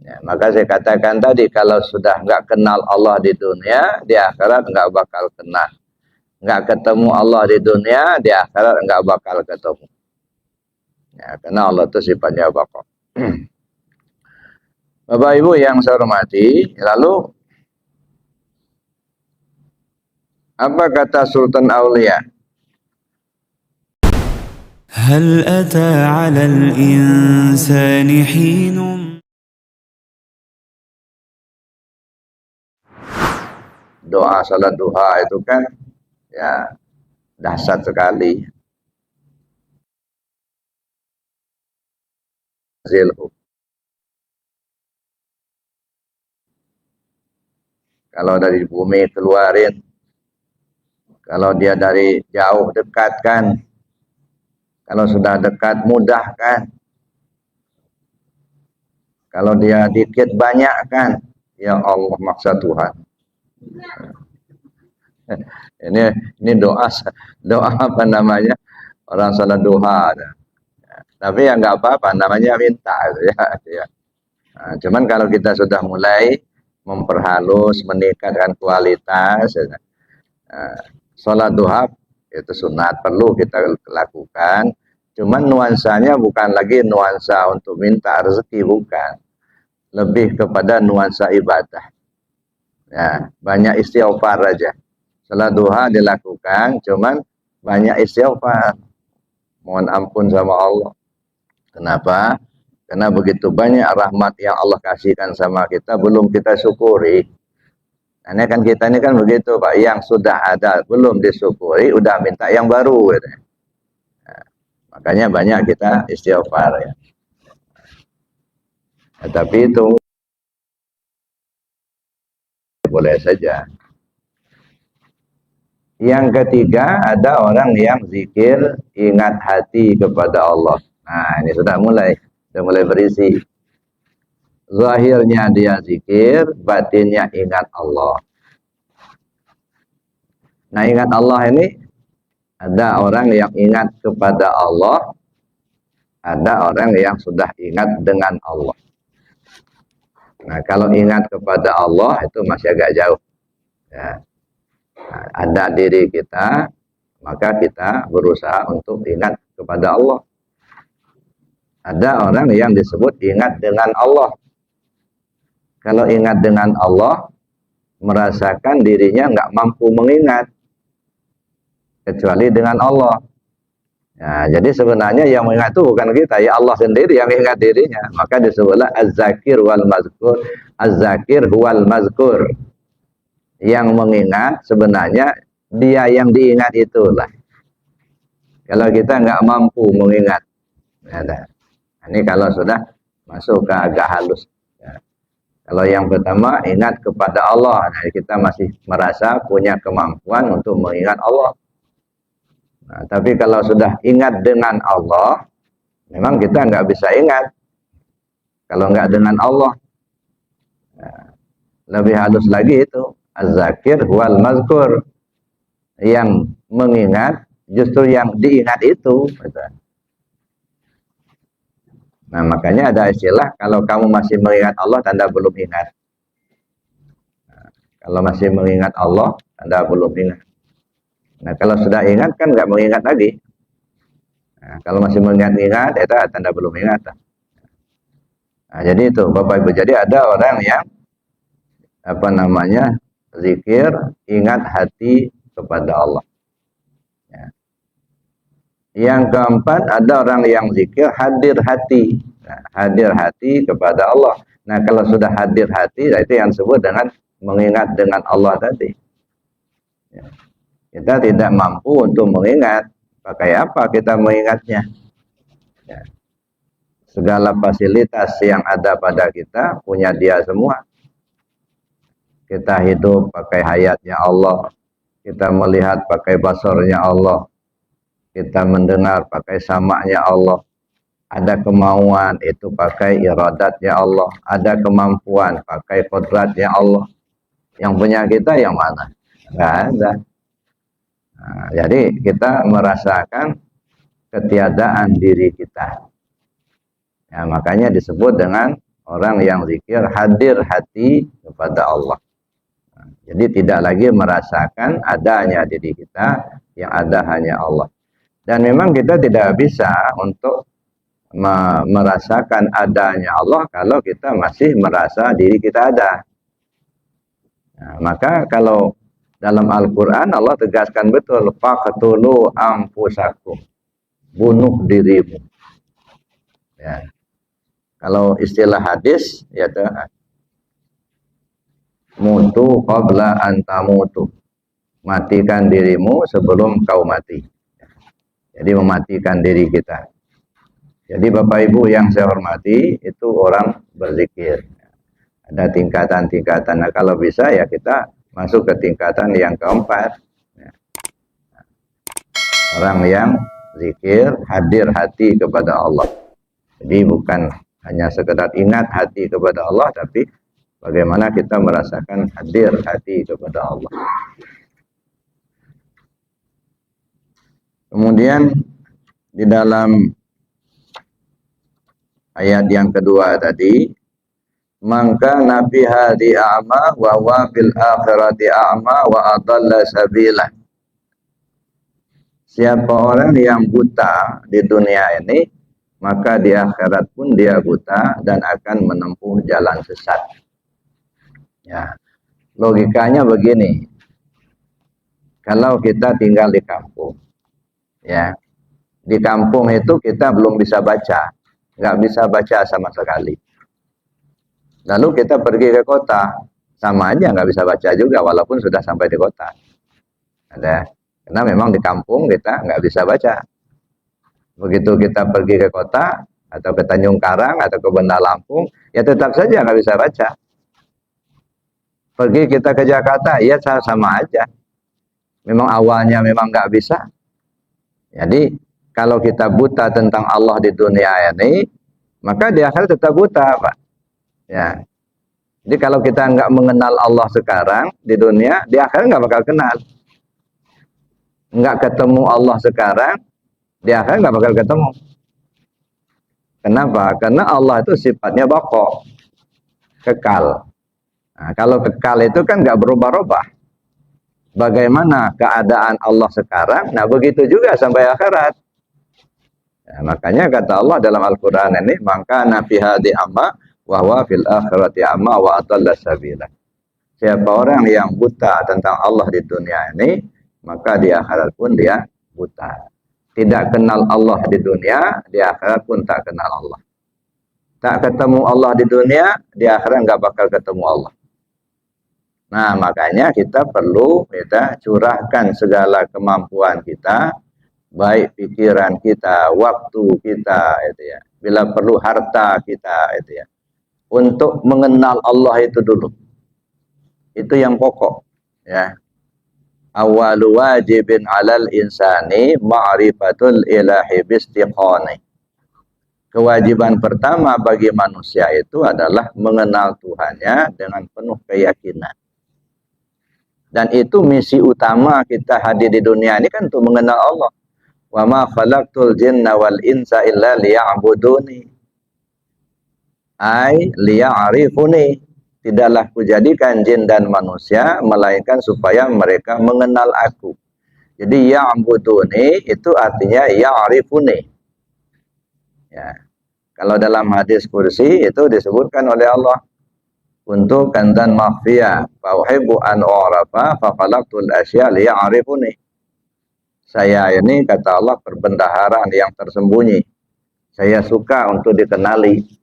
Ya, maka saya katakan tadi, kalau sudah nggak kenal Allah di dunia, di akhirat nggak bakal kenal. Nggak ketemu Allah di dunia, di akhirat nggak bakal ketemu. Ya, karena Allah itu sifatnya baqa. Bapak Ibu yang saya hormati, lalu apa kata Sultan Aulia? هل أتى على الإنسان حين Doa salat duha itu kan ya dahsyat sekali. Zilhu. Kalau dari bumi keluarin, kalau dia dari jauh dekatkan, kalau sudah dekat mudahkan, kalau dia dikit banyakkan, ya Allah maksa Tuhan. Ini doa apa namanya, orang salat duha. Tapi ya nggak apa-apa, namanya minta ya. Nah, cuman kalau kita sudah mulai memperhalus, meningkatkan kualitas, ya, sholat duha itu sunat, perlu kita lakukan. Cuman nuansanya bukan lagi nuansa untuk minta rezeki, bukan. Lebih kepada nuansa ibadah. Ya, banyak istighfar aja. Sholat duha dilakukan, cuman banyak istighfar. Mohon ampun sama Allah. Kenapa? Karena begitu banyak rahmat yang Allah kasihkan sama kita, belum kita syukuri. Nah, ini kan kita ini kan begitu Pak, yang sudah ada belum disyukuri, udah minta yang baru. Gitu. Nah, makanya banyak kita istighfar ya. Nah, tapi itu boleh saja. Yang ketiga, ada orang yang zikir ingat hati kepada Allah. Nah, ini sudah mulai berisi. Zahirnya dia zikir, batinnya ingat Allah. Nah, ingat Allah ini, ada orang yang ingat kepada Allah, ada orang yang sudah ingat dengan Allah. Nah, kalau ingat kepada Allah itu masih agak jauh. Ya. Nah, ada diri kita, maka kita berusaha untuk ingat kepada Allah. Ada orang yang disebut ingat dengan Allah. Kalau ingat dengan Allah, merasakan dirinya nggak mampu mengingat kecuali dengan Allah. Nah, jadi sebenarnya yang mengingat itu bukan kita, ya Allah sendiri yang ingat dirinya. Maka disebutlah az-zakir wal mazkur. Az-zakir wal mazkur. Yang mengingat sebenarnya dia yang diingat itulah. Kalau kita nggak mampu mengingat. Nah, ini kalau sudah masuk ke agak halus. Ya. Kalau yang pertama ingat kepada Allah. Nah, kita masih merasa punya kemampuan untuk mengingat Allah. Nah, tapi kalau sudah ingat dengan Allah, memang kita nggak bisa ingat. Kalau nggak dengan Allah, nah, lebih halus lagi itu az-zakir wal mazkur, yang mengingat justru yang diingat itu. Nah, makanya ada istilah kalau kamu masih mengingat Allah, tanda belum ingat. Nah, kalau masih mengingat Allah, tanda belum ingat. Nah, kalau sudah ingat kan nggak mengingat lagi. Nah, kalau masih mengingat-ingat, itu tanda belum ingat. Nah, jadi itu Bapak Ibu. Jadi ada orang yang apa namanya zikir, ingat hati kepada Allah. Ya. Yang keempat, ada orang yang zikir hadir hati. Nah, hadir hati kepada Allah. Nah, kalau sudah hadir hati, itu yang disebut dengan mengingat dengan Allah tadi. Ya. Kita tidak mampu untuk mengingat. Pakai apa kita mengingatnya? Ya. Segala fasilitas yang ada pada kita punya dia semua. Kita hidup pakai hayatnya Allah. Kita melihat pakai basarnya Allah. Kita mendengar pakai samaknya Allah. Ada kemauan itu pakai iradatnya Allah. Ada kemampuan pakai kodratnya Allah. Yang punya kita yang mana? Nggak ada. Nah, jadi kita merasakan ketiadaan diri kita. Ya, makanya disebut dengan Orang yang zikir hadir hati kepada Allah. Jadi tidak lagi merasakan adanya diri kita, yang ada hanya Allah. Dan memang kita tidak bisa untuk merasakan adanya Allah kalau kita masih merasa diri kita ada. Nah, maka kalau dalam Al-Quran Allah tegaskan betul, faqtulu anfusakum, bunuh dirimu. Ya. Kalau istilah hadis, ya mutu qabla antamutu, matikan dirimu sebelum kau mati. Jadi mematikan diri kita. Jadi Bapak Ibu yang saya hormati, itu orang berzikir. Ada tingkatan-tingkatan. Nah, kalau bisa ya kita masuk ke tingkatan yang keempat. Orang yang zikir, hadir hati kepada Allah. Jadi bukan hanya sekedar ingat hati kepada Allah, tapi bagaimana kita merasakan hadir hati kepada Allah. Kemudian di dalam ayat yang kedua tadi, maka nabi hadi a'ma wa huwa fil akhirati a'ma wa adalla sabila. Siapa orang yang buta di dunia ini, maka di akhirat pun dia buta dan akan menempuh jalan sesat. Ya, logikanya begini. Kalau kita tinggal di kampung, ya, di kampung itu kita belum bisa baca, nggak bisa baca sama sekali. Lalu kita pergi ke kota, sama aja nggak bisa baca juga, walaupun sudah sampai di kota. Ada, karena memang di kampung kita nggak bisa baca. Begitu kita pergi ke kota, atau ke Tanjung Karang, atau ke Banda Lampung, ya tetap saja nggak bisa baca. Pergi kita ke Jakarta, ya sama aja. Memang awalnya memang nggak bisa. Jadi kalau kita buta tentang Allah di dunia ini, maka di akhirat tetap buta, Pak. Ya. Jadi kalau kita nggak mengenal Allah sekarang di dunia, di akhirat nggak bakal kenal. Nggak ketemu Allah sekarang, di akhirat nggak bakal ketemu. Kenapa? Karena Allah itu sifatnya baqa, kekal. Nah, kalau kekal itu kan nggak berubah-ubah. Bagaimana keadaan Allah sekarang? Nah, begitu juga sampai akhirat. Nah, makanya kata Allah dalam Al-Quran ini, maka nabi hadi amma wa huwa fil akhirati amma wa adalla sabila. Siapa orang yang buta tentang Allah di dunia ini, maka di akhirat pun dia buta. Tidak kenal Allah di dunia, di akhirat pun tak kenal Allah. Tak ketemu Allah di dunia, di akhirat nggak bakal ketemu Allah. Nah, makanya kita perlu curahkan segala kemampuan kita, baik pikiran kita, waktu kita, itu ya. Bila perlu harta kita, itu ya. Untuk mengenal Allah itu dulu. Itu yang pokok, ya. Awwalu wajibin 'alal insani ma'rifatul ilahi bistiqani. Kewajiban pertama bagi manusia itu adalah mengenal Tuhannya dengan penuh keyakinan. Dan itu misi utama kita hadir di dunia ini kan untuk mengenal Allah. Wa ma khalaqtul jinna wal insa illa liya'buduni. Ai liya'rifuni. Tidaklah kujadikan jin dan manusia melainkan supaya mereka mengenal aku. Jadi ya'buduni itu artinya ya'rifuni. Ya. Kalau dalam hadis kursi itu disebutkan oleh Allah, untuk kandan makhfiyah fa uhibbu an u'rafa fa khalaqtul asya liya'rifuni. Saya ini kata Allah perbendaharaan yang tersembunyi. Saya suka untuk dikenali.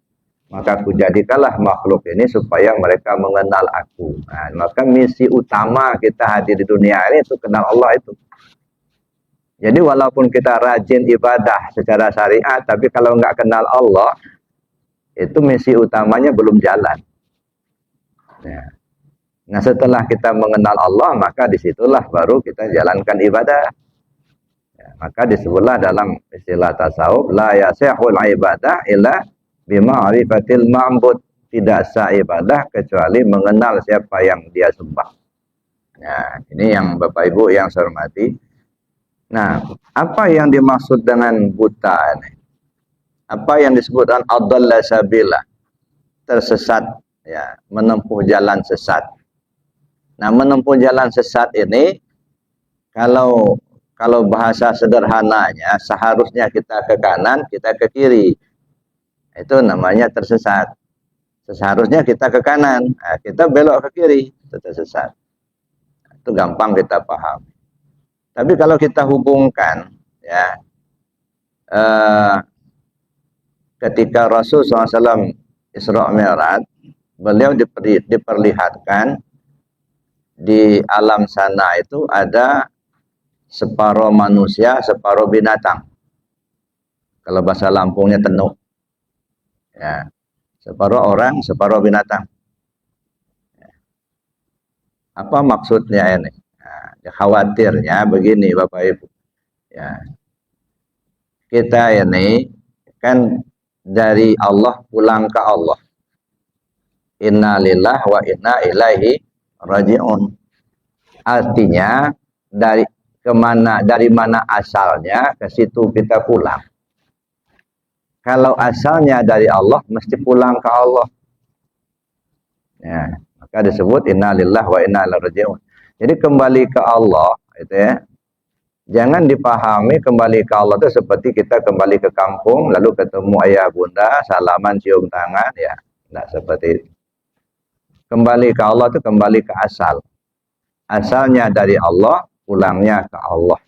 Maka kujadikanlah makhluk ini supaya mereka mengenal aku. Nah, maka misi utama kita hadir di dunia ini itu kenal Allah itu. Jadi walaupun kita rajin ibadah secara syariat, tapi kalau nggak kenal Allah, itu misi utamanya belum jalan. Ya. Nah, setelah kita mengenal Allah, maka disitulah baru kita jalankan ibadah. Ya, maka disebutlah dalam istilah tasawuf, la yasihul ibadah illa bima'rifatil ma'bud. Tidak sah ibadah kecuali mengenal siapa yang dia sembah. Nah, ini yang Bapak Ibu yang saya hormati. Nah, apa yang dimaksud dengan buta ini? Apa yang disebut dengan adalla sabila? tersesat, ya, menempuh jalan sesat. Nah, menempuh jalan sesat ini kalau bahasa sederhananya seharusnya kita ke kanan, kita ke kiri. Itu namanya tersesat. Seharusnya kita ke kanan, nah, kita belok ke kiri, itu tersesat. Itu gampang kita paham. Tapi kalau kita hubungkan, ya, ketika Rasulullah SAW Isra Mi'raj, beliau diperlihatkan di alam sana itu ada separuh manusia, separuh binatang. Kalau bahasa Lampungnya tenuk. Ya, separuh orang, separuh binatang. Apa maksudnya ini? Nah, khawatirnya begini Bapak Ibu. Ya, kita ini kan dari Allah pulang ke Allah. Inna lillahi wa inna ilaihi raji'un. Artinya dari mana asalnya, ke situ kita pulang. Kalau asalnya dari Allah, mesti pulang ke Allah. Ya, maka disebut inna lillahi wa inna ilaihi raji'un. Jadi kembali ke Allah, itu ya. Jangan dipahami kembali ke Allah itu seperti kita kembali ke kampung, lalu ketemu ayah bunda, salaman, cium tangan, ya. Tidak seperti itu. Kembali ke Allah itu kembali ke asal. Asalnya dari Allah, pulangnya ke Allah.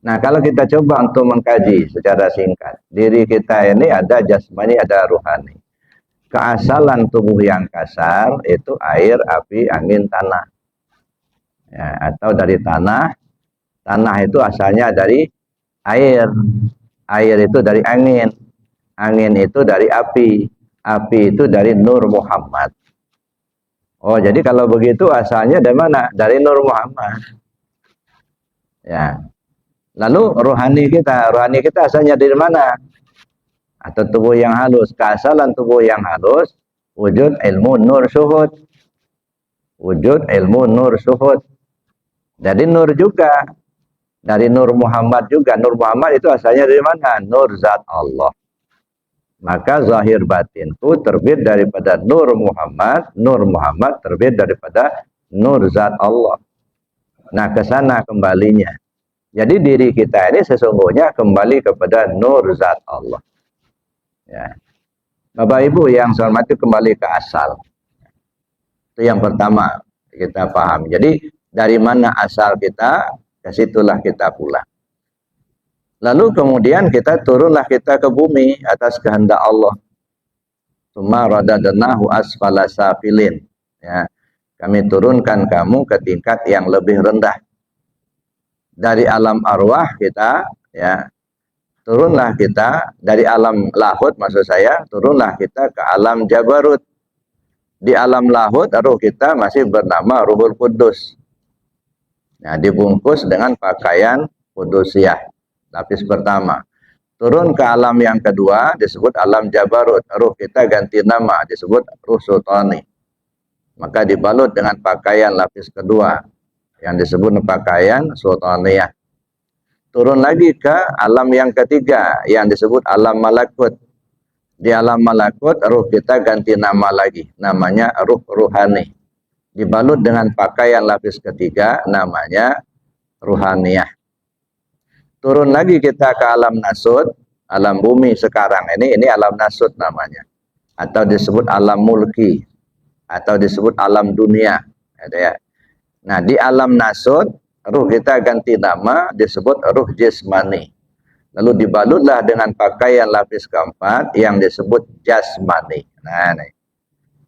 Nah, kalau kita coba untuk mengkaji secara singkat, diri kita ini ada jasmani, ada ruhani. Keasalan tubuh yang kasar itu air, api, angin, tanah. Ya, atau dari tanah. Tanah itu asalnya dari air. Air itu dari angin. Angin itu dari api. Api itu dari Nur Muhammad. Oh, jadi kalau begitu asalnya dari mana? Dari Nur Muhammad. Ya. Lalu rohani kita asalnya dari mana? Atau tubuh yang halus. Keasalan tubuh yang halus, wujud ilmu nur syuhud. Wujud ilmu nur syuhud. Jadi nur juga. Dari Nur Muhammad juga. Nur Muhammad itu asalnya dari mana? Nur zat Allah. Maka zahir batinku terbit daripada Nur Muhammad. Nur Muhammad terbit daripada Nur zat Allah. Nah, ke sana kembalinya. Jadi diri kita ini sesungguhnya kembali kepada Nur zat Allah. Ya. Bapak Ibu yang saya hormati, kembali ke asal. Itu yang pertama kita paham. Jadi dari mana asal kita, ke situlah kita pulang. Lalu kemudian kita turunlah kita ke bumi atas kehendak Allah. Tsumma radadnahu asfala safilin. Ya. Kami turunkan kamu ke tingkat yang lebih rendah. Dari alam arwah kita, ya, turunlah kita dari alam lahut, maksud saya, turunlah kita ke alam jabarut. Di alam lahut, ruh kita masih bernama Ruhul Kudus. Nah, dibungkus dengan pakaian Kudusiyah, lapis pertama. Turun ke alam yang kedua, disebut alam jabarut. Ruh kita ganti nama, disebut Ruh Sultani. Maka dibalut dengan pakaian lapis kedua, yang disebut pakaian Sultaniyah. Turun lagi ke alam yang ketiga, yang disebut alam malakut. Di alam malakut, ruh kita ganti nama lagi, namanya ruh ruhani. Dibalut dengan pakaian lapis ketiga, namanya ruhaniyah. Turun lagi kita ke alam nasut, alam bumi sekarang ini alam nasut namanya. Atau disebut alam mulki, atau disebut alam dunia. Ya. Nah, di alam nasut, ruh kita ganti nama, disebut ruh jismani. Lalu dibalutlah dengan pakaian lapis keempat yang disebut jasmani. Nah,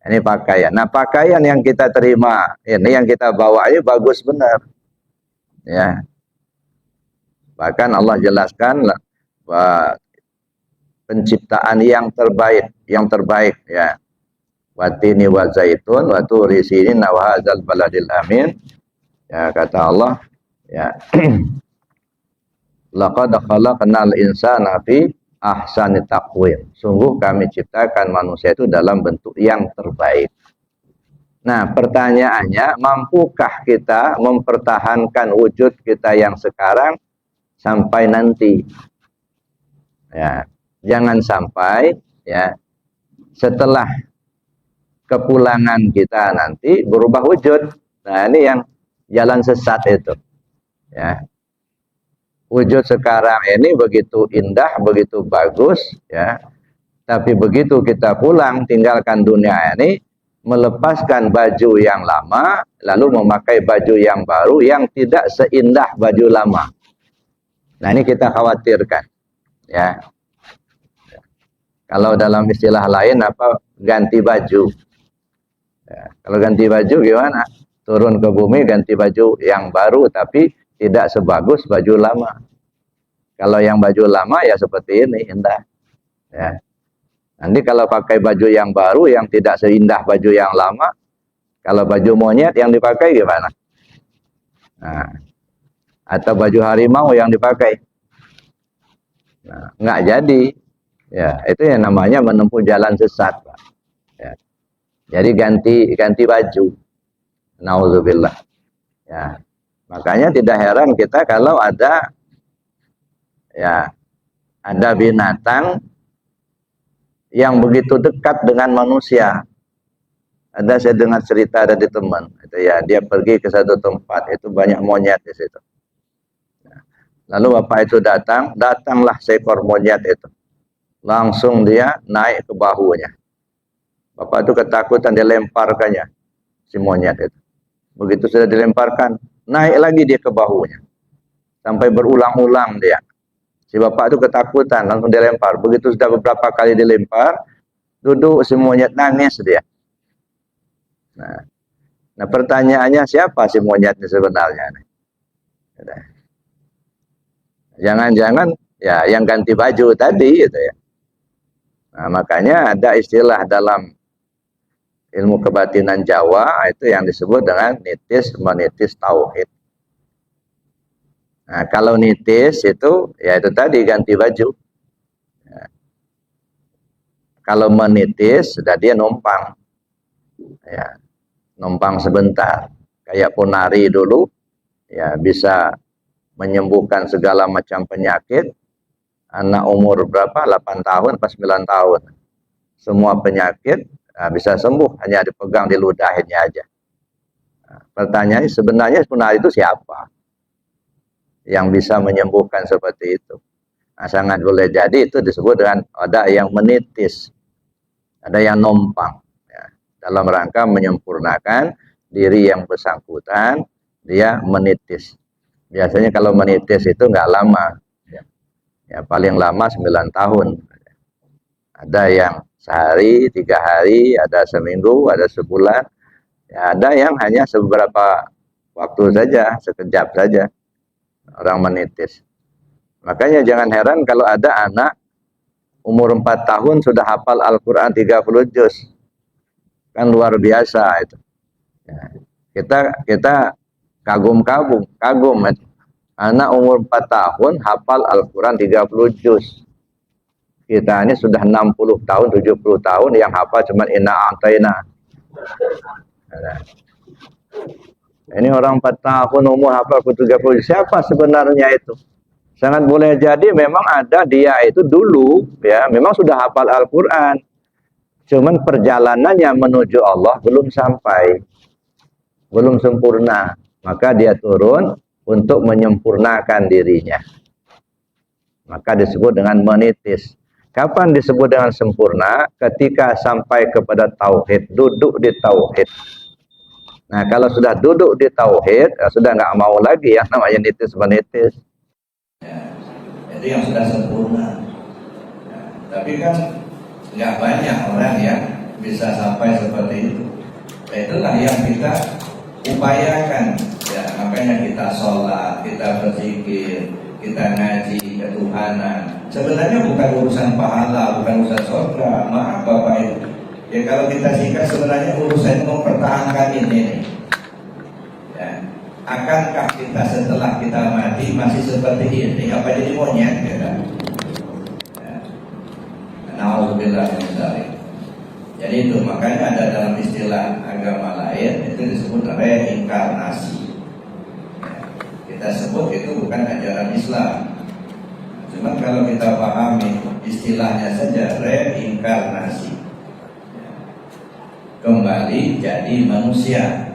ini pakaian. Nah, pakaian yang kita terima, ini yang kita bawa ini bagus benar. Ya. Bahkan Allah jelaskan penciptaan yang terbaik ya. Watini wa zaitun wa turi sinin wa hadzal baladil amin. Ya, kata Allah, ya. Laqad khalaqnal insana fi ahsani taqwim. Sungguh kami ciptakan manusia itu dalam bentuk yang terbaik. Nah, pertanyaannya, mampukah kita mempertahankan wujud kita yang sekarang sampai nanti? Ya, jangan sampai ya setelah kepulangan kita nanti berubah wujud. Nah, ini yang jalan sesat itu. Ya. Wujud sekarang ini begitu indah, begitu bagus, ya. Tapi begitu kita pulang, tinggalkan dunia ini, melepaskan baju yang lama, lalu memakai baju yang baru yang tidak seindah baju lama. Nah, ini kita khawatirkan, ya. Kalau dalam istilah lain apa, ganti baju. Ya, kalau ganti baju gimana? Turun ke bumi ganti baju yang baru tapi tidak sebagus baju lama. Kalau yang baju lama ya seperti ini, indah. Ya. Nanti kalau pakai baju yang baru yang tidak seindah baju yang lama, kalau baju monyet yang dipakai gimana? Nah, atau baju harimau yang dipakai. Nah, nggak jadi. Ya, itu yang namanya menempuh jalan sesat, Pak. Ya. Jadi ganti baju. Nauzubillah. Ya. Makanya tidak heran kita kalau ada binatang yang begitu dekat dengan manusia. Ada saya dengar cerita dari teman, itu ya, dia pergi ke satu tempat, itu banyak monyet di situ. Lalu bapak itu datanglah seekor monyet itu. Langsung dia naik ke bahunya. Bapak itu ketakutan, dia lemparkannya si monyet itu. Begitu sudah dilemparkan, naik lagi dia ke bahunya. Sampai berulang-ulang dia. Si bapak itu ketakutan, langsung dilempar. Begitu sudah beberapa kali dilempar, duduk si monyet, nangis dia. Nah, pertanyaannya siapa si monyetnya sebenarnya? Jangan-jangan ya yang ganti baju tadi gitu ya. Nah, makanya ada istilah dalam ilmu kebatinan Jawa itu yang disebut dengan nitis menitis tauhid. Nah, kalau nitis itu ya itu tadi ganti baju. Ya. Kalau menitis sudah dia numpang. Ya, numpang sebentar. Kayak ponari dulu ya bisa menyembuhkan segala macam penyakit. Anak umur berapa? 8 tahun pas 9 tahun. Semua penyakit bisa sembuh, hanya dipegang di ludahnya aja. Nah, pertanyaannya sebenarnya ponari itu siapa? Yang bisa menyembuhkan seperti itu. Nah, sangat boleh jadi itu disebut dengan ada yang menitis. Ada yang numpang. Ya, dalam rangka menyempurnakan diri yang bersangkutan, dia menitis. Biasanya kalau menitis itu nggak lama. Ya, paling lama 9 tahun. Ada yang sehari, 3 hari, ada seminggu, ada sebulan. Ya, ada yang hanya beberapa waktu saja, sekejap saja orang menitis. Makanya jangan heran kalau ada anak umur 4 tahun sudah hafal Al-Quran 30 juz. Kan luar biasa itu. Ya, kita kagum. Anak umur 4 tahun hafal Al-Quran 30 juz. Kita ini sudah 60 tahun, 70 tahun yang hafal cuma inna a'taina. Ini orang 4 tahun umur hafal 30 juz. Siapa sebenarnya itu? Sangat boleh jadi memang ada dia itu dulu ya, memang sudah hafal Al-Quran. Cuman perjalanannya menuju Allah belum sampai. Belum sempurna. Maka dia turun untuk menyempurnakan dirinya. Maka disebut dengan menitis. Kapan disebut dengan sempurna? Ketika sampai kepada tauhid, duduk di tauhid. Nah, kalau sudah duduk di tauhid, sudah nggak mau lagi yang namanya nitis menitis. Ya, itu yang sudah sempurna. Ya, tapi kan nggak banyak orang yang bisa sampai seperti itu. Itulah yang kita upayakan. Ya, makanya kita sholat, kita berzikir, kita ngaji ketuhanan. Sebenarnya bukan urusan pahala, bukan urusan surga. Maaf Bapak Ibu. Ya kalau kita singkat sebenarnya urusan mempertahankan ini. Ya. Akankah kita setelah kita mati masih seperti ini? Apa jadi monyet? Ya. Nauzubillah min dzalik. Jadi itu makanya ada dalam istilah agama lain itu disebut reinkarnasi. Kita sebut itu bukan ajaran Islam. Cuma kalau kita pahami istilahnya saja reinkarnasi. kembali jadi manusia.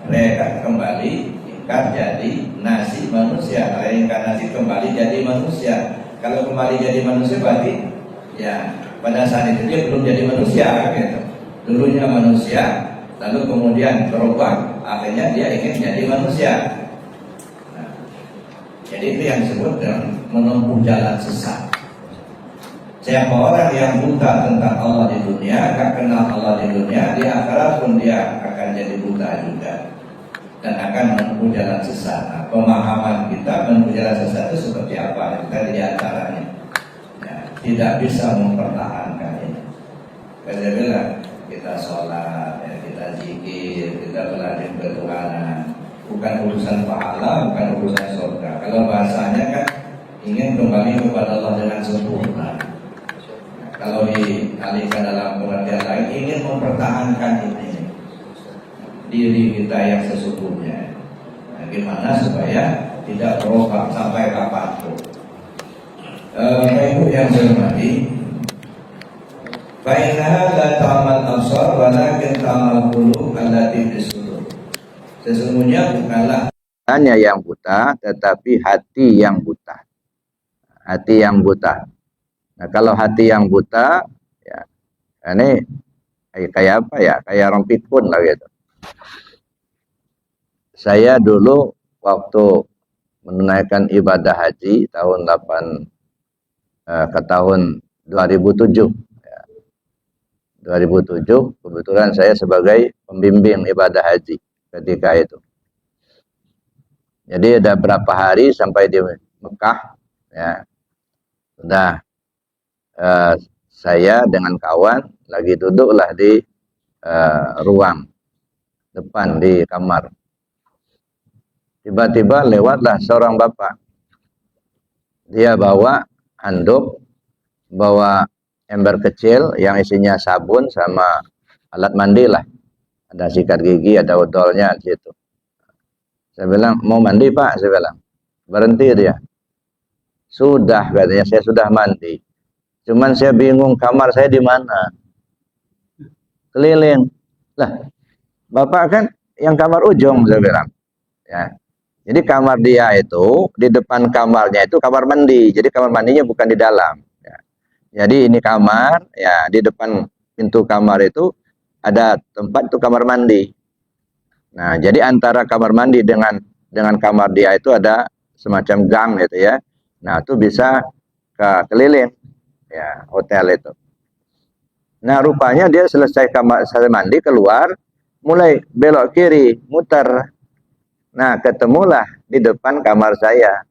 Mereka kembali tingkat jadi nasi manusia, reinkarnasi kembali jadi manusia. Kalau kembali jadi manusia berarti ya pada saat itu dia belum jadi manusia gitu. Dulunya manusia, lalu kemudian berubah, akhirnya dia ingin jadi manusia. Nah, jadi itu yang disebut dengan menempuh jalan sesat. Siapa orang yang buta tentang Allah di dunia, gak kenal Allah di dunia, di akhirat pun dia akan jadi buta juga dan akan menempuh jalan sesat. Nah, pemahaman kita menempuh jalan sesat itu seperti apa? Kita di antaranya ya, tidak bisa mempertahankan ini. Saya bilang kita sholat, ya, kita zikir, kita belajar ketuhanan, bukan urusan pahala, bukan urusan surga. Kalau bahasanya kan ingin kembali kepada Allah dengan sempurna. Kalau dialihkan dalam pengertian lain, ingin mempertahankan ini diri kita yang sesungguhnya. Nah, gimana supaya tidak berubah sampai kapanpun. Ibu yang saya hormati, Fa'innaha la ta'amal absar walakin ta'amal qulub allati fis sudur. Sesungguhnya bukanlah hanya yang buta, tetapi hati yang buta. Hati yang buta. Nah, kalau hati yang buta, ya ini kayak apa ya? Kayak orang pikun lah gitu. Saya dulu waktu menunaikan ibadah haji tahun ke tahun 2007. 2007 kebetulan saya sebagai pembimbing ibadah haji ketika itu. Jadi ada berapa hari sampai di Mekah, ya. Sudah saya dengan kawan lagi duduklah di ruang depan di kamar. Tiba-tiba lewatlah seorang bapak. Dia bawa handuk, bawa ember kecil yang isinya sabun sama alat mandi lah. Ada sikat gigi, ada odolnya di situ. Saya bilang, mau mandi Pak? Saya bilang. Berhenti dia. Sudah, katanya, saya sudah mandi. Cuman saya bingung kamar saya di mana. Keliling. Lah, Bapak kan yang kamar ujung, saya bilang. Ya. Jadi kamar dia itu, di depan kamarnya itu kamar mandi. Jadi kamar mandinya bukan di dalam. Ya. Jadi ini kamar, ya di depan pintu kamar itu ada tempat itu kamar mandi. Nah, jadi antara kamar mandi dengan kamar dia itu ada semacam gang gitu ya. Nah, itu bisa keliling. Ya, hotel itu. Nah, rupanya dia selesai mandi keluar, mulai belok kiri, muter. Nah, ketemulah di depan kamar saya.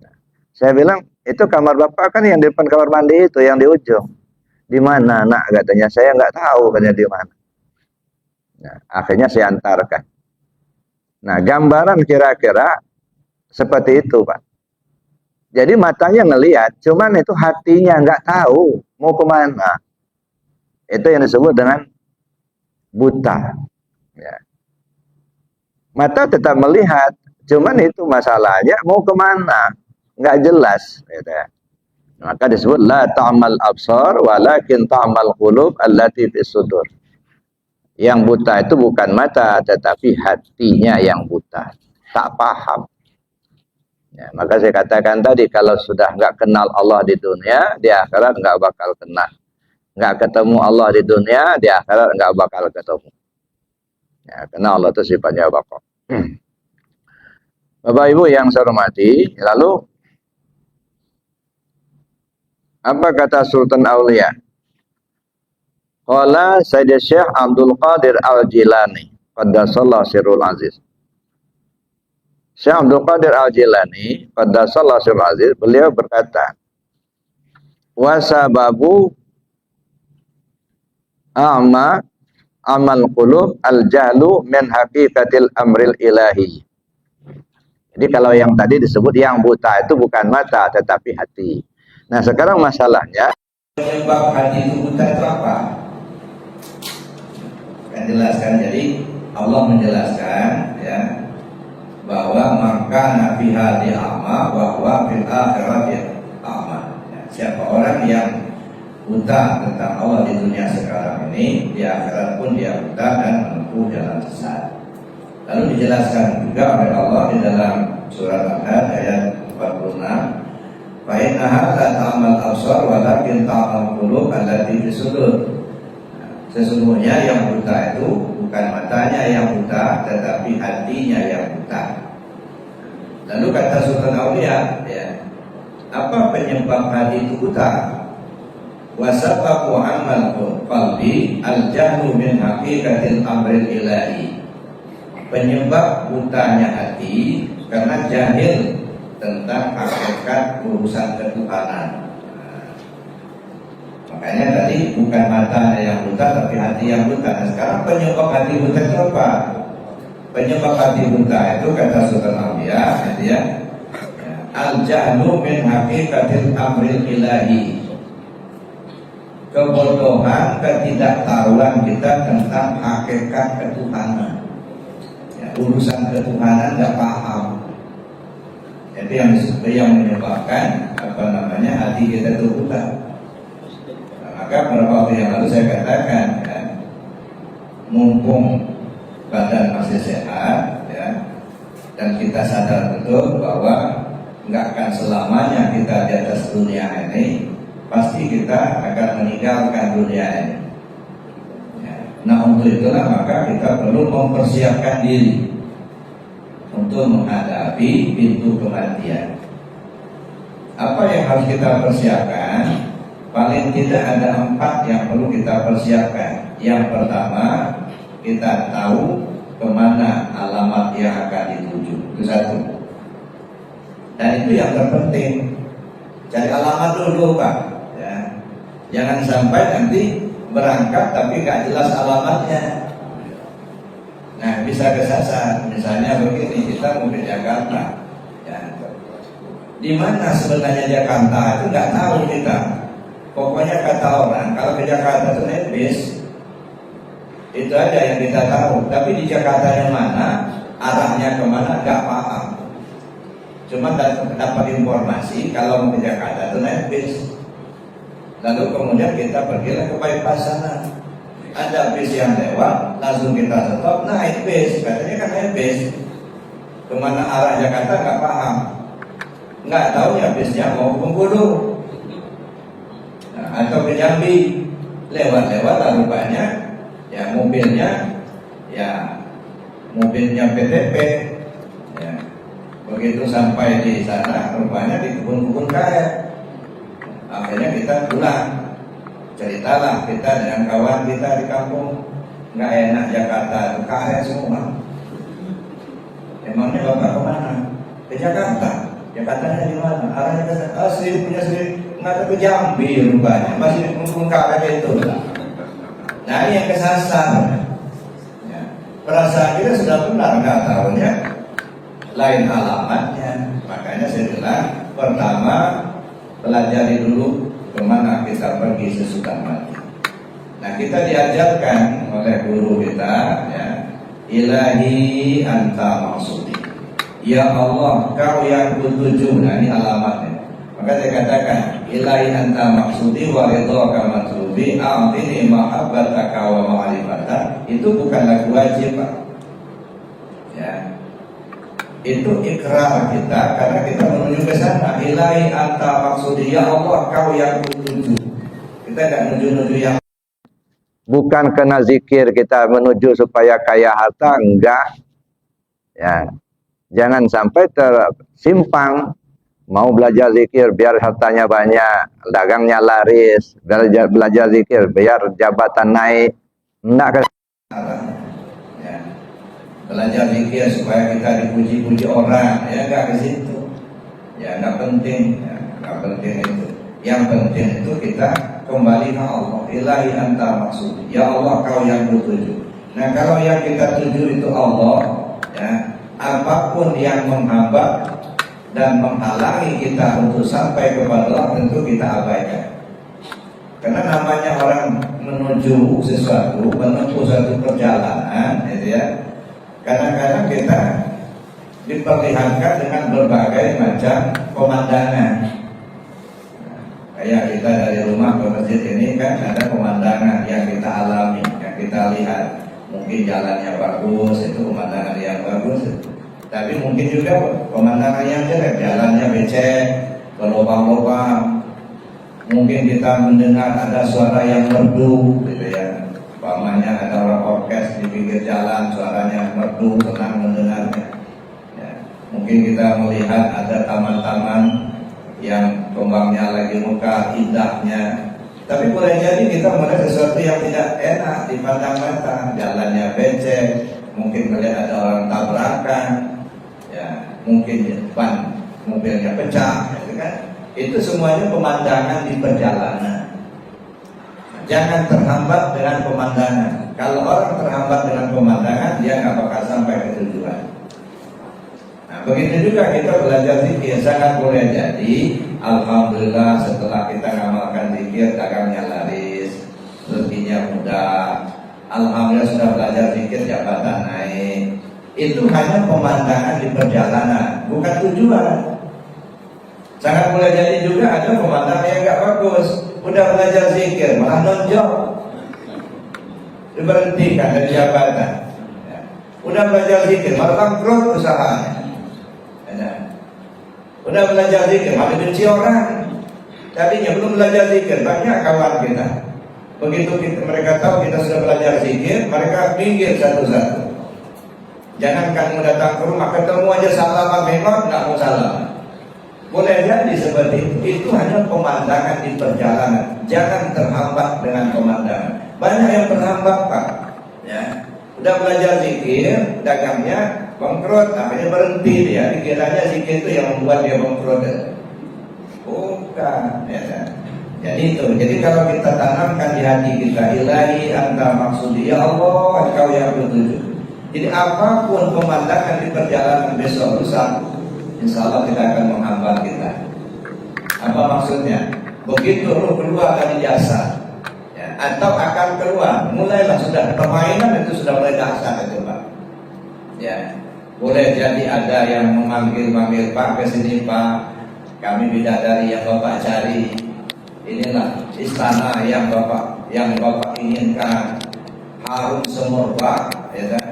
Nah, saya bilang, itu kamar Bapak kan yang di depan kamar mandi itu, yang di ujung. Di mana, Nak? Katanya, saya nggak tahu katanya di mana. Nah, akhirnya saya antarkan. Nah, gambaran kira-kira seperti itu, Pak. Jadi matanya ngelihat, cuman itu hatinya nggak tahu mau kemana. Itu yang disebut dengan buta. Ya. Mata tetap melihat, cuman itu masalahnya mau kemana, nggak jelas. Gitu ya. Maka disebut la ta'mal absar, walakin ta'mal qulub allati fis sudur. Yang buta itu bukan mata, tetapi hatinya yang buta, tak paham. Ya, maka saya katakan tadi, kalau sudah nggak kenal Allah di dunia, di akhirat nggak bakal kenal. Nggak ketemu Allah di dunia, di akhirat nggak bakal ketemu. Ya, karena Allah itu sifatnya baqa. Bapak Ibu yang saya hormati, lalu apa kata Sultan Aulia? Qala Sayyid Syekh Abdul Qadir Al-Jilani, qaddasallahu sirrul aziz. Syekh Abdul Qadir Al-Jilani, qaddasallahu sirrul aziz, beliau berkata, wa sababu a'ma amal qulub al-jahlu min haqiqatil amril ilahi. Jadi kalau yang tadi disebut yang buta itu bukan mata tetapi hati. Nah, sekarang masalahnya penyebab hati itu buta itu apa? Kan jelaskan, jadi Allah menjelaskan ya bahwa maka nabi hadi a'ma bahwa fil akhirati a'ma. Ya, siapa orang yang buta tentang Allah di dunia sekarang ini, ini, di akhirat pun dia buta dan menempuh jalan sesat. Lalu dijelaskan juga oleh Allah di dalam surat Al-Had ayat 46, fa innaha la ta'mal absar walakin ta'mal qulub allati fi sudur. Sesungguhnya yang buta itu bukan matanya yang buta, tetapi hatinya yang buta. Lalu kata Sultan Aulia, ya, apa penyebab hati itu buta? Wasababu amal qalbi al-jahlu min haqiqatil amril ilahi. Penyebab butanya hati karena jahil tentang hakikat urusan ketuhanan. Makanya tadi bukan mata yang buta tapi hati yang buta. Nah, sekarang penyebab hati buta itu apa? Penyebab hati buta itu kata Sultan Aulia, ya, al-jahlu min haqiqatil amril ilahi. Kebodohan, ketidaktahuan kita tentang hakikat ketuhanan. Ya, urusan ketuhanan nggak paham. Itu yang menyebabkan hati kita itu buta. Nah, maka beberapa waktu yang lalu saya katakan, ya, mumpung badan masih sehat, ya, dan kita sadar betul bahwa nggak akan selamanya kita di atas dunia ini, pasti kita akan meninggalkan dunia ini. Ya. Nah, untuk itulah maka kita perlu mempersiapkan diri untuk menghadapi pintu kematian. Apa yang harus kita persiapkan? Paling tidak ada 4 yang perlu kita persiapkan. Yang pertama, kita tahu kemana alamat yang akan dituju. Itu satu. Dan itu yang terpenting. Cari alamat dulu, Pak. Ya. Jangan sampai nanti berangkat tapi gak jelas alamatnya. Nah, bisa kesasar. Misalnya begini, kita mau ke Jakarta, ya. Di mana sebenarnya Jakarta itu nggak tahu kita. Pokoknya kata orang kalau ke Jakarta itu naik bis, itu aja yang kita tahu. Tapi di Jakarta yang mana, arahnya kemana nggak paham. Cuma dapat informasi kalau mau ke Jakarta itu naik bis. Lalu kemudian kita pergilah ke bypass sana. Ada bis yang lewat, langsung kita stop, naik bis. Katanya kan naik bis. Kemana arah Jakarta nggak paham. Nggak tahu ya bisnya mau ke Bengkulu, nah, atau ke Jambi. Lewat-lewat lalu banyak, ya mobilnya PTP. Ya. Begitu sampai di sana, rupanya di kebun-kebun karet. Akhirnya kita pulang. Ceritalah kita dengan kawan kita di kampung, nggak enak Jakarta, karet semua. Emangnya Bapak kemana? Ke Jakarta. Jakartanya di mana? Arahnya ke sana. Asli punya sendiri. Nggak ke Jambi rupanya. Masih mengkung karet itu. Nah, ini yang kesasar. Ya. Perasaan kita sudah benar, nggak tahunya lain alamatnya. Makanya saya bilang, pertama pelajari dulu kemana kita pergi sesudah mati. Nah, kita diajarkan oleh guru kita, ya, ilahi anta maksudi. Ya Allah, kau yang kutuju. Nah, ini alamatnya. Maka saya katakan, ilahi anta maksudi wa ridhaka matlubi a'tini mahabbataka wa ma'rifata. Itu bukan lagu wajib, Pak. Ya. Itu ikrar kita karena kita menuju ke sana. Ilahi anta maksudi, ya Allah kau yang kutuju. Kita tidak menuju-nuju yang bukan kena zikir kita menuju supaya kaya harta, enggak. Ya. Jangan sampai tersimpang. Mau belajar zikir biar hartanya banyak, dagangnya laris, belajar zikir biar jabatan naik. Enggak. Ya. Belajar zikir supaya kita dipuji-puji orang, ya enggak ke situ. Ya enggak penting, ya, enggak penting itu. Yang penting itu kita kembali ke Allah. Ilahi anta maksud. Ya Allah kau yang kutuju. Nah, kalau yang kita tuju itu Allah, ya, apapun yang menghambat dan menghalangi kita untuk sampai kepada Allah tentu kita abaikan. Karena namanya orang menuju sesuatu, menempuh suatu perjalanan, gitu ya. Kadang-kadang kita diperlihatkan dengan berbagai macam pemandangan. Kayak kita dari rumah ke masjid ini kan ada pemandangan yang kita alami mungkin jalannya bagus, itu pemandangan yang bagus. Tapi mungkin juga pemandangan yang jelek, jalannya becek, berlubang-lubang. Mungkin kita mendengar ada suara yang merdu, gitu ya. Umpamanya ada orang orkes di pinggir jalan, suaranya merdu, tenang mendengarnya. Ya. Mungkin kita melihat ada taman-taman yang kembangnya lagi mekar, indahnya. Tapi boleh jadi kita melihat sesuatu yang tidak enak dipandang mata, jalannya becek, mungkin melihat ada orang tabrakan, ya, mungkin ban mobilnya pecah, gitu kan? Itu semuanya pemandangan di perjalanan. Jangan terhambat dengan pemandangan. Kalau orang terhambat dengan pemandangan, dia nggak bakal sampai ke tujuan. Nah, begitu juga kita belajar zikir. Sangat boleh jadi, alhamdulillah setelah kita ngamalkan zikir, dagangnya laris, rezekinya mudah. Alhamdulillah sudah belajar zikir, jabatan naik. Itu hanya pemandangan di perjalanan, bukan tujuan. Sangat boleh jadi juga ada pemandangan yang nggak bagus. Udah belajar zikir, malah nonjol, diberhentikan dari jabatan. Ya. Udah belajar zikir, malah bangkrut usahanya. Ya. Udah belajar zikir, malah benci orang. Tadinya belum belajar zikir, banyak kawan kita. Begitu mereka tahu kita sudah belajar zikir, mereka minggir satu-satu. Jangan kamu datang ke rumah, ketemu aja salam memang nggak mau salam. Boleh jadi seperti itu hanya pemandangan di perjalanan. Jangan terhambat dengan pemandangan. Banyak yang terhambat, Pak. Ya, udah belajar zikir, dagangnya bangkrut, akhirnya berhenti dia. Dikiranya zikir itu yang membuat dia bangkrut. Bukan, ya kan? Jadi itu. Jadi kalau kita tanamkan di hati kita, ilahi anta maksudi, ya Allah, engkau yang bertujuh. Jadi apapun pemandangan di perjalanan besok lusa, insya Allah tidak akan menghambat kita. Apa maksudnya? Begitu ruh keluar dari jasad, ya, atau akan keluar, mulailah sudah permainan itu sudah mulai dahsyat itu, Pak. Ya, boleh jadi ada yang memanggil-manggil, Pak ke sini Pak, kami bidadari yang Bapak cari. Inilah istana yang Bapak inginkan, harum semerbak, ya kan?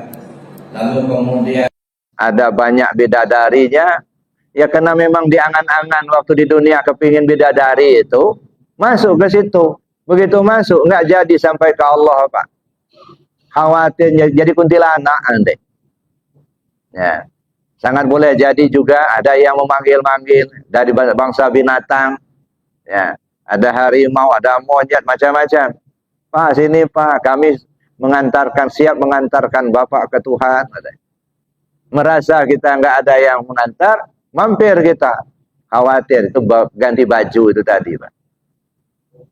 Lalu kemudian ada banyak bidadarinya. Ya karena memang diangan-angan waktu di dunia kepingin bidadari itu, masuk ke situ. Begitu masuk nggak jadi sampai ke Allah, Pak. Khawatirnya jadi kuntilanak nanti. Ya. Sangat boleh jadi juga ada yang memanggil-manggil dari bangsa binatang. Ya. Ada harimau, ada monyet, macam-macam. Pak sini Pak, kami siap mengantarkan Bapak ke Tuhan. Merasa kita nggak ada yang mengantar, mampir kita, khawatir itu ganti baju itu tadi, Pak.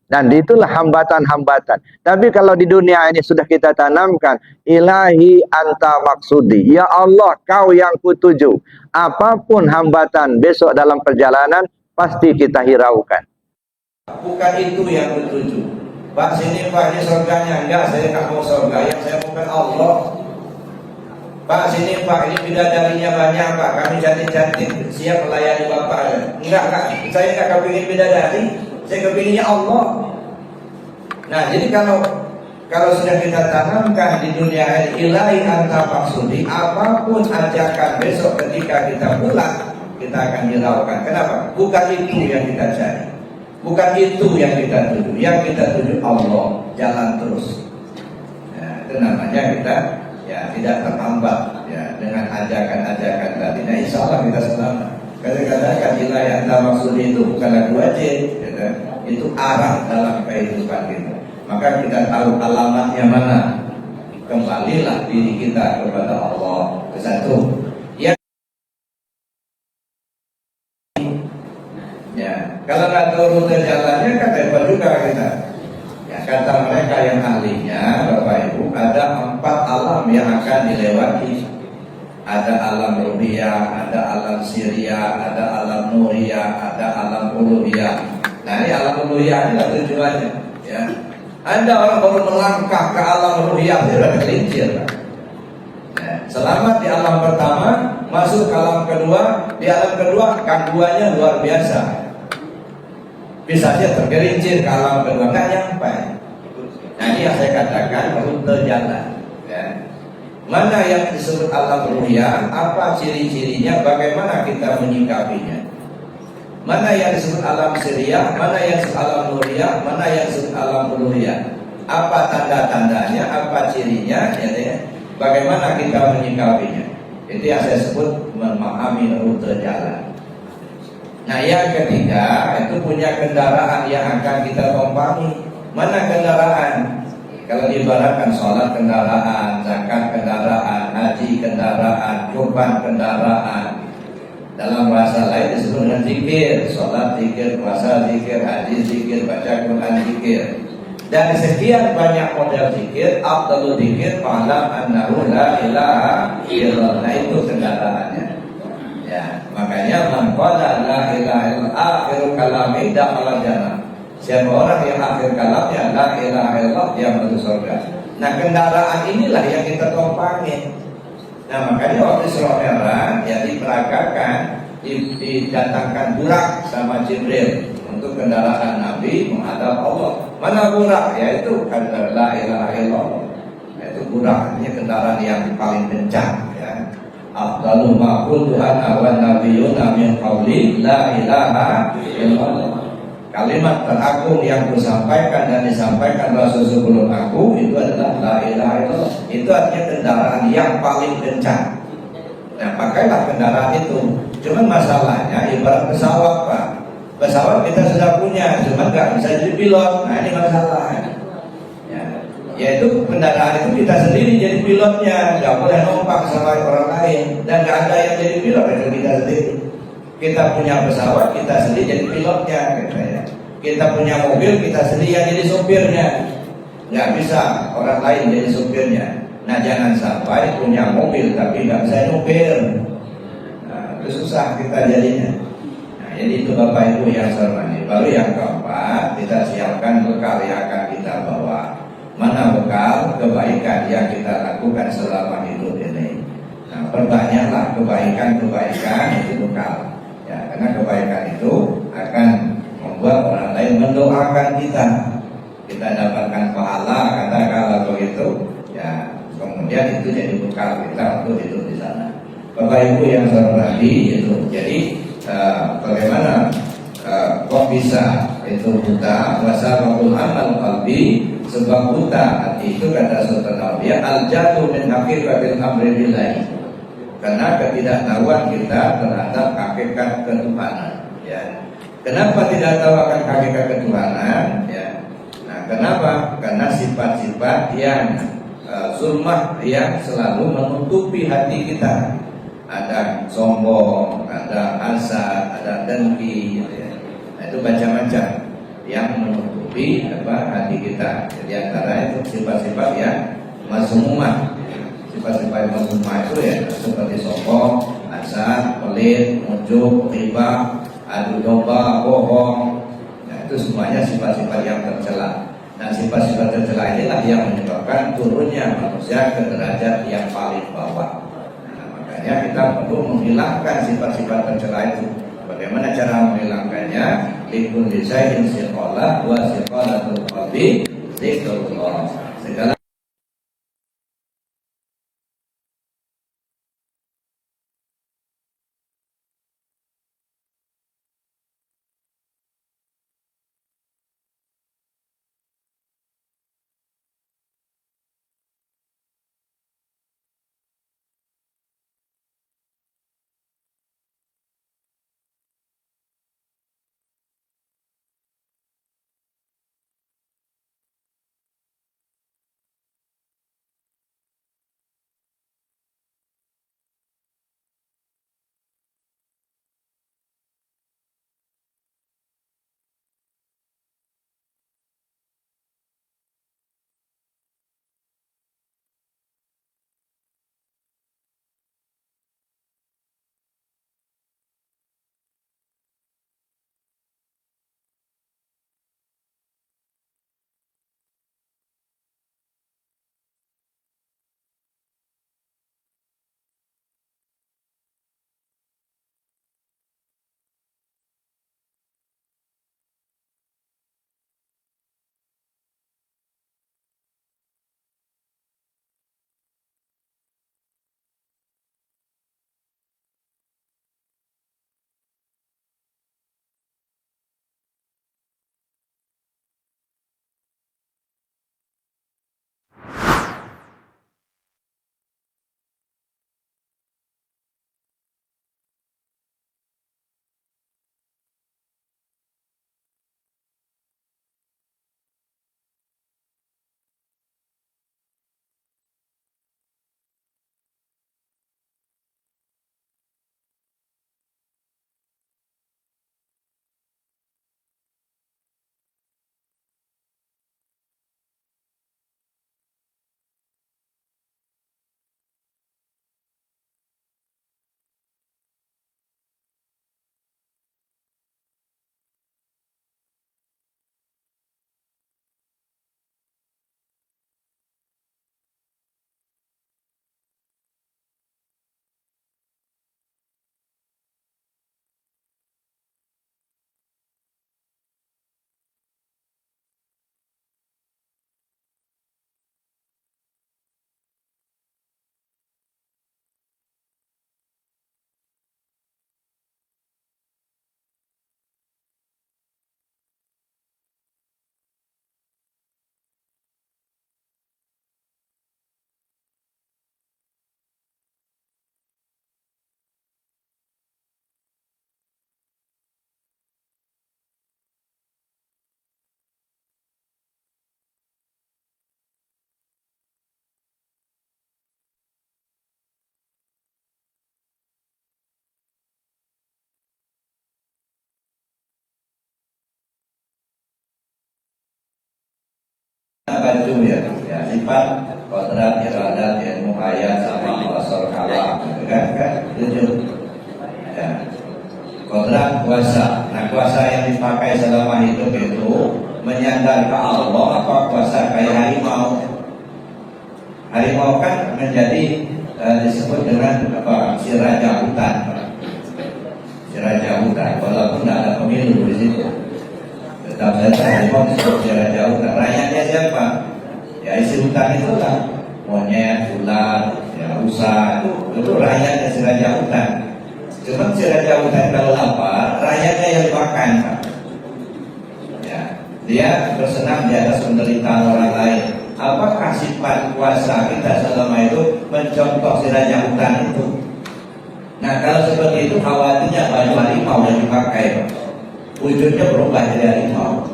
Dan itulah hambatan-hambatan. Tapi kalau di dunia ini sudah kita tanamkan, ilahi anta maksudi, ya Allah kau yang kutuju. Apapun hambatan besok dalam perjalanan pasti kita hiraukan. Bukan itu yang kutuju. Pak sini Pak, ini surganya. Enggak, saya nggak mau surga. Yang saya bukan Allah. Pak sini Pak, ini bidadarinya banyak Pak, kami cantik-cantik, siap melayani Bapak. Enggak, saya enggak kepingin bidadari, saya kepinginnya Allah. Nah, jadi kalau sudah kita tanamkan di dunia ini, ilahi anta maksudi, apapun ajakan besok ketika kita pulang, kita akan hiraukan. Kenapa? Bukan itu yang kita cari, bukan itu yang kita tuju. Yang kita tuju Allah, jalan terus. Nah, itu namanya kita ya tidak terhambat ya dengan ajakan-ajakan tadi. Nah, insya Allah kita selamat. Kadang-kadang ilahi anta maksudi itu bukan lagu wajib, ya, itu arah dalam kehidupan kita. Maka kita tahu alamatnya mana. Kembalilah diri kita kepada Allah. Satu. Ya, kalau nggak tahu rute jalannya kan repot juga kita. Ya, kata mereka yang ahlinya, Bapak Ibu, ada 4 alam yang akan dilewati. Ada alam ruhiyah, ada alam siriyah, ada alam nuriyah, ada alam uluhiyah. Nah, ini alam uluhiyah adalah tujuannya. Ya, ada orang baru melangkah ke alam ruhiyah, dia sudah kelincir. Ya, selamat di alam pertama, masuk ke alam kedua. Di alam kedua gangguannya luar biasa. Bisa saja tergelincir ke alam kedua, nggak nyampe. Nah, ini yang saya katakan rute jalan. Ya. Mana yang disebut alam ru'ya, apa ciri-cirinya, bagaimana kita menyikapinya. Mana yang disebut alam siriyah, mana yang disebut alam nuriyah, mana yang disebut alam uluhiyah. Apa tanda-tandanya, apa cirinya, ya, bagaimana kita menyikapinya. Itu yang saya sebut memahami rute jalan. Nah, yang ketiga itu punya kendaraan yang akan kita tumpangi. Mana kendaraan? Kalau diibaratkan sholat kendaraan, zakat kendaraan, haji kendaraan, kurban kendaraan. Dalam bahasa lain disebut dengan zikir, sholat zikir, puasa zikir, haji zikir, baca Quran zikir. Dan sekian banyak model zikir, afdalul zikir, fa'lam annahu la ilaha illallah. Nah, itu kendaraannya. Ya, makanya man qala la ilaha illallah akhiru kalami dakhala jannah. Siapa orang yang akhir kalamnya la ilaha illallah, dia masuk surga. Nah, kendaraan inilah yang kita tumpangi. Nah, makanya waktu Isra Mi'raj ya diperagakan, didatangkan burak sama Jibril untuk kendaraan Nabi menghadap Allah. Mana burak? Yaitu kendaraan la ilaha illallah. Yaitu burak, artinya kendaraan yang paling kencang. Ya. Afdalu ma qultu ana wan nabiyyuna min qauli la ilaha illallah. Kalimat teragung yang kusampaikan dan disampaikan Rasul sebelum aku itu adalah la ilaha illallah. Itu artinya kendaraan yang paling kencang. Nah, pakailah kendaraan itu. Cuman masalahnya ibarat pesawat, Pak. Pesawat kita sudah punya, cuman nggak bisa jadi pilot. Nah, ini masalahnya. Ya, yaitu kendaraan itu kita sendiri jadi pilotnya, nggak boleh numpang sama orang lain, dan nggak ada yang jadi pilot itu kita sendiri. Kita punya pesawat, kita sendiri jadi pilotnya, katanya. Kita punya mobil, kita sendiri yang jadi sopirnya. Nggak bisa orang lain jadi sopirnya. Nah, jangan sampai punya mobil tapi nggak bisa nyopir. Nah, itu susah kita jadinya. Nah, jadi itu Bapak Ibu yang saya hormati. Baru yang keempat, kita siapkan bekal yang akan kita bawa. Mana bekal kebaikan yang kita lakukan selama hidup ini. Nah, perbanyaklah kebaikan-kebaikan itu bekal. Ya, karena kebaikan itu akan membuat orang lain mendoakan kita. Kita dapatkan pahala, kata-kata begitu. Ya, kemudian itu jadi bekal kita untuk hidup di sana. Bapak Ibu yang saya hormati itu. Jadi bagaimana kok bisa itu buta? Wasabul amal qalbi, sebab buta hati itu kata Sultan Aulia al-jatu min haqiqatil amri billahi. Karena ketidaktahuan kita terhadap hakikat ketuhanan. Ya. Kenapa tidak tahu akan hakikat ketuhanan? Ya. Nah, kenapa? Karena sifat-sifat yang zulmah yang selalu menutupi hati kita. Ada sombong, ada hasad, ada dengki. Ya. Nah, itu macam-macam yang menutupi hati kita. Jadi antara itu sifat-sifat yang mazmumah. Sifat-sifat mazmumah itu ya seperti sombong, hasad, pelit, ujub, riba, adu domba, bohong. Nah, itu semuanya sifat-sifat yang tercela. Nah, sifat-sifat tercela inilah yang menyebabkan turunnya manusia ke derajat yang paling bawah. Nah, makanya kita perlu menghilangkan sifat-sifat tercela itu. Bagaimana cara menghilangkannya? Likun lisain siqalah wa siqalatul qalbi zikrullah. Segala tujuh ya sifat kodrat, iradat, ilmu, ayat, sama, wasol, kalam, kan tujuh. Ya. Kodrat kuasa. Nah kuasa yang dipakai selama hidup itu menyandar ke Allah apa kuasa kayak harimau. Harimau kan menjadi disebut dengan apa si raja hutan. Si raja hutan. Walaupun tidak ada pemilu di situ, tetap saja harimau disebut si raja hutan. Rakyatnya siapa? Ya isi hutan itu lah monyet, ular, ya rusa itu rakyatnya si raja hutan. Cuma si raja hutan kalau lapar, rakyatnya yang makan. Ya, dia bersenang di atas penderitaan orang lain. Apakah sifat kuasa kita selama itu mencontoh si raja hutan itu? Nah kalau seperti itu khawatirnya baju harimau yang dipakai, wujudnya berubah jadi harimau,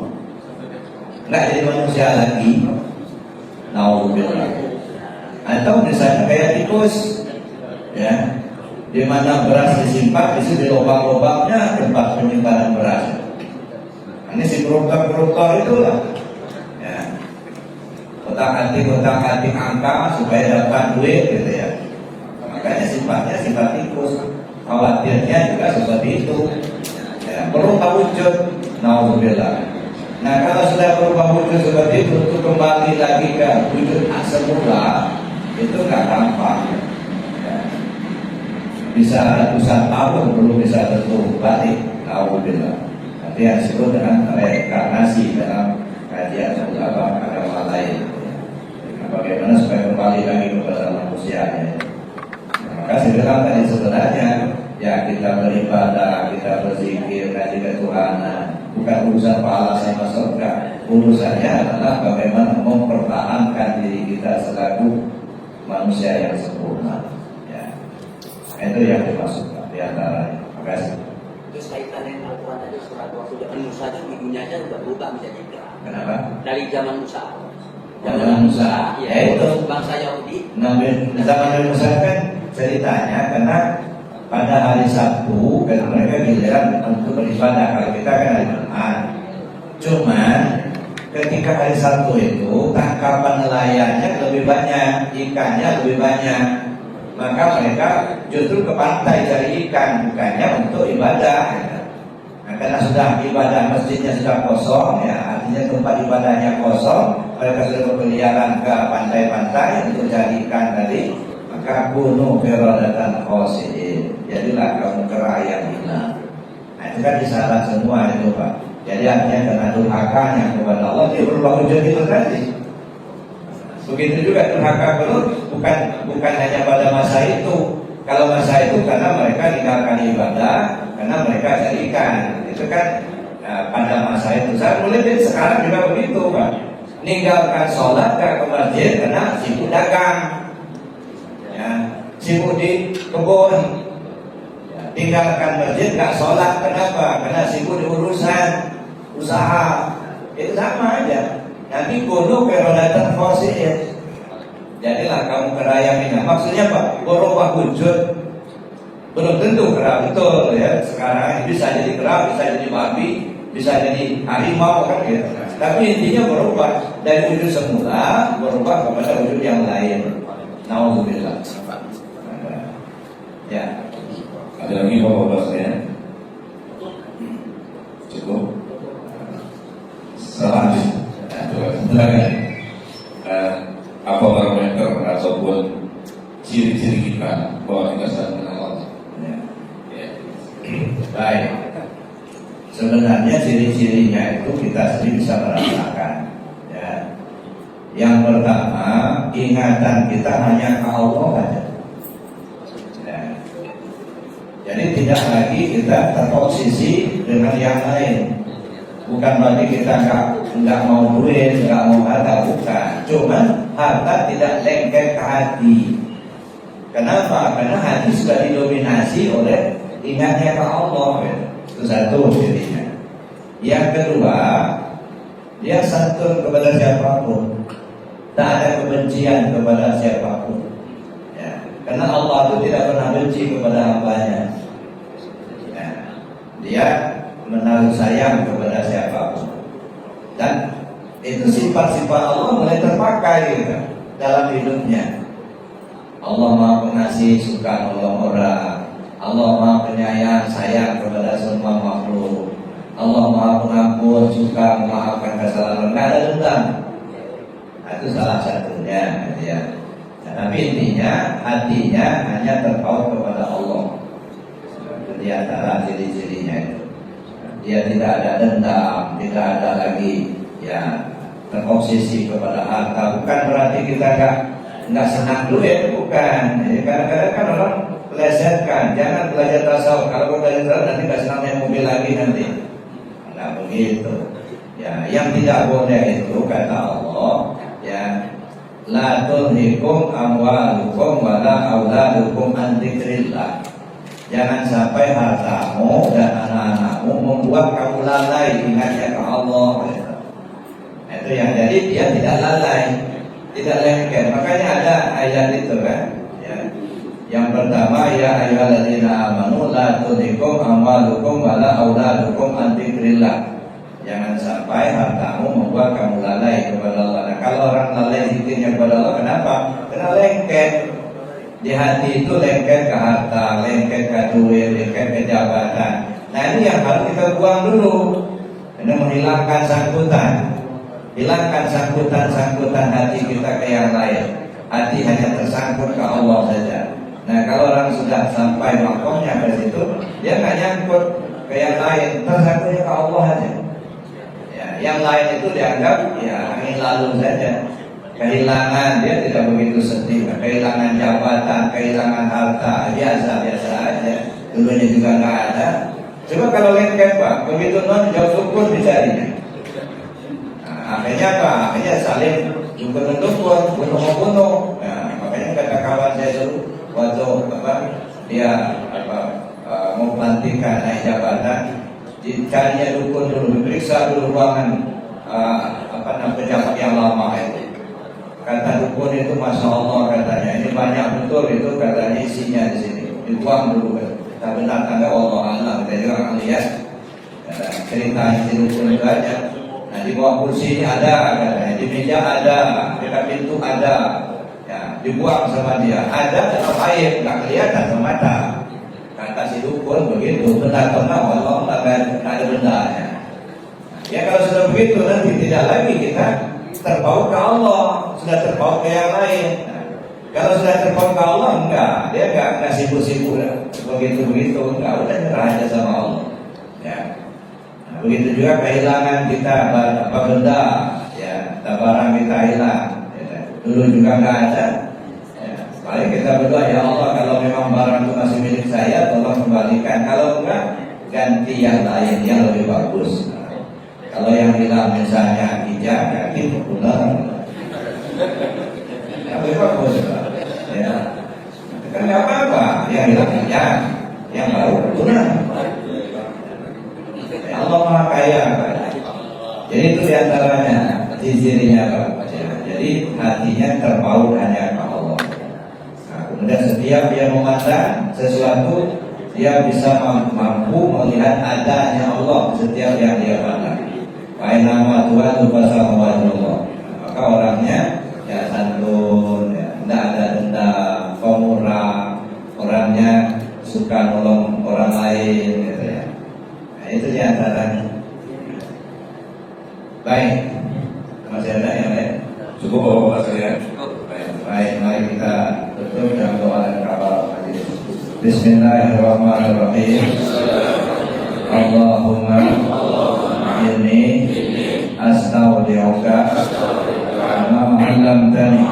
nggak jadi manusia lagi. Nauzubillah. Atau misalnya kayak tikus, ya. Di mana beras disimpan, di situ lubang-lubangnya tempat penyimpanan beras. Ini si koruptor itulah. Ya. Kotak-atik angka supaya dapat duit gitu ya. Makanya sifatnya sifat tikus. Khawatirnya juga seperti itu. Ya, berubah wujud. Nauzubillah. Nah kalau sudah berubah wujud seperti itu, untuk kembali lagi ke wujud semula itu nggak gampang. Bisa ratusan tahun belum bisa tentu balik. Alhamdulillah. Nanti yang disebut dengan reinkarnasi dalam kajian agama lain. Nah, bagaimana supaya kembali lagi kepada manusianya. Nah, maka saya bilang tadi sebenarnya ya kita beribadah, kita berzikir, ngaji ketuhanan, bukan urusan pahala sama surga. Urusannya adalah bagaimana mempertahankan diri kita selaku manusia yang sempurna. Itu yang dimaksudkan di antaranya. Terima kasih. Terus kaitan dengan Al-Quran tadi surat waktu zaman Musa itu di dunia aja sudah berubah menjadi Ibrah. Kenapa? Dari zaman Musa. Zaman Musa. Ya, itu bangsa Yahudi. Nabi zaman Musa kan ceritanya karena pada hari Sabtu kan mereka giliran untuk beribadah. Kalau kita kan hari Jumat. Cuman ketika hari Sabtu itu tangkapan nelayannya lebih banyak, ikannya lebih banyak. Maka mereka justru ke pantai cari ikan, bukannya untuk ibadah. Nah, karena sudah ibadah masjidnya sudah kosong, ya artinya tempat ibadahnya kosong, mereka sudah berkeliaran ke pantai-pantai untuk cari ikan tadi. Maka kunu qiradatan khasi'in, jadilah kamu kera yang hina. Nah itu kan disyarat semua itu Pak. Jadi artinya karena durhakanya kepada Allah dia berubah wujud itu tadi. Begitu juga durhaka Lut bukan hanya pada masa itu. Kalau masa itu karena mereka tinggalkan ibadah, karena mereka cari ikan. Itu kan pada masa itu. Saya mulai dari sekarang juga begitu Pak. Ninggalkan sholat ke masjid karena sibuk dagang, ya, sibuk di kebun. Ya, tinggalkan masjid nggak sholat kenapa? Karena sibuk di urusan usaha. Itu sama aja. Nanti kudu kerodatan khasi'in. Jadilah kamu kera yang hina. Maksudnya apa? Berubah wujud. Belum tentu kera betul ya. Sekarang bisa jadi kera, bisa jadi babi, bisa jadi harimau kan gitu. Tapi intinya berubah dari wujud semula berubah kepada wujud yang lain. Nauzubillah. Ya. Ada lagi bapak-bapak saya? Cukup. Selanjutnya. Apa parameter ataupun ciri-ciri kita bahwa kita sedang mengenal Allah? Ya. Baik. Sebenarnya ciri-cirinya itu kita sendiri bisa merasakan. Ya. Yang pertama, ingatan kita hanya ke Allah saja. Ya. Jadi tidak lagi kita terposisi dengan yang lain. Bukan berarti kita nggak mau duit, nggak mau harta, bukan. Cuman harta tidak lengket ke hati. Kenapa? Karena hati sudah didominasi oleh ingatnya ke Allah. Itu satu jadinya. Yang kedua, dia santun kepada siapapun, tak ada kebencian kepada siapapun. Ya. Karena Allah itu tidak pernah benci kepada hambanya. Ya. Dia menaruh sayang kepada siapapun. Dan itu sifat-sifat Allah mulai terpakai gitu, dalam hidupnya. Allah Maha Pengasih, suka nolong orang. Allah Maha Penyayang, sayang kepada semua makhluk. Allah Maha Pengampun, suka memaafkan kesalahan, nggak ada dendam. Itu salah satunya, ya. Nah, tapi intinya hatinya hanya terpaut kepada Allah. Di antara ciri-cirinya itu, dia tidak ada dendam, tidak ada lagi ya terobsesi kepada harta. Bukan berarti kita nggak senang duit, bukan. Jadi kadang-kadang kan orang melesetkan, jangan belajar tasawuf. Kalau belajar tasawuf nanti nggak senang naik mobil lagi nanti. Nggak begitu. Ya, yang tidak boleh itu kata Allah, ya, la tulhikum amwalukum wala auladukum an dzikrillah. Jangan sampai hartamu dan anak-anakmu membuat kamu lalai ingatnya ke Allah. Itu yang jadi dia tidak lalai, tidak lengket. Makanya ada ayat itu kan. Ya. Yang pertama, ya ayyuhalladzina amanu la tulhikum amwalukum wala auladukum an dzikrillah. Jangan sampai hartamu membuat kamu lalai kepada Allah. Nah, kalau orang lalai zikirnya kepada Allah, kenapa? Karena lengket. Di hati itu lengket ke harta, lengket ke duit, lengket ke jabatan. Nah, ini yang harus kita buang dulu. Ini menghilangkan sangkutan. Hilangkan sangkutan hati kita ke yang lain. Hati hanya tersangkut ke Allah saja. Nah, kalau orang sudah sampai makomnya ke situ, dia nggak nyangkut ke yang lain, tersangkutnya ke Allah saja. Yang lain itu dianggap ya angin lalu saja. Kehilangan dia tidak begitu sedih. Kehilangan jabatan, kehilangan harta, biasa-biasa aja. Dulunya juga nggak ada. Coba kalau lengket Pak, begitu non jauh syukur dicarinya. Nah, akhirnya apa? Akhirnya saling dukun-dukun, bunuh-bunuh. Nah, makanya kata kawan saya dulu waktu dia mau pelantikan naik jabatan, dicarinya dukun dulu, diperiksa dulu ruangan pejabat yang lama itu. Kata dukun itu masya Allah katanya, ini banyak betul itu katanya isinya di sini. Dibuang dulu kan. Tapi benar-benar Allah Allah kita juga akan lihat. Cerita si dukun itu aja. Nah di bawah kursi ada katanya, di meja ada, dekat pintu ada. Ya, dibuang sama dia. Ada dalam air, nggak kelihatan sama mata. Kata si dukun begitu, benar-benar Allah nggak ada bendanya. Ya kalau sudah begitu nanti tidak lagi kita terpaut ke Allah, sudah terpaut ke yang lain. Nah, kalau sudah terpaut ke Allah enggak, dia enggak sibuk-sibuk begitu-begitu, enggak, udah nyerah aja sama Allah. Ya. Nah, begitu juga kehilangan kita benda, ya, barang kita hilang. Ya. Dulu juga enggak ada. Paling kita berdoa, ya Allah kalau memang barang itu masih milik saya, tolong kembalikan. Kalau enggak, ganti yang lain yang lebih bagus. Kalau yang hilang misalnya hijab, ya itu pulang. Yang lebih bagus, ya. Kan nggak apa-apa, yang hilang hijab, yang baru pulang. Ya Allah Maha Kaya, Pak. Jadi itu diantaranya, cirinya Pak. Jadi hatinya terpaut hanya ke Allah. Kemudian setiap dia memandang sesuatu, dia bisa mampu melihat adanya Allah setiap yang dia pandang. Nama Tuhan itu pasal Allah. Maka orangnya ya santun, ya, tidak ada dendam, pemurah, orangnya suka nolong orang lain, gitu ya. Nah, itu diantaranya. Baik, masih ada yang lain? Cukup Bapak sekalian. Baik, mari kita tutup dengan doa dan kabar hadis. Bismillahirrahmanirrahim. Allahumma inni astaudiuka ma 'allamtani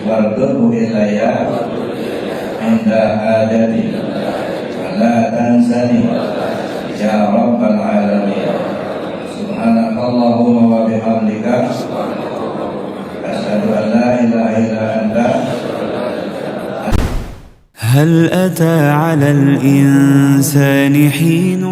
warzuqhu ilayya inda hajati la tansani ya rabbal alamin. Subhanakallahumma wa bihamdika asyhadu an la ilaha illa anta. هل أتى على الإنسان حين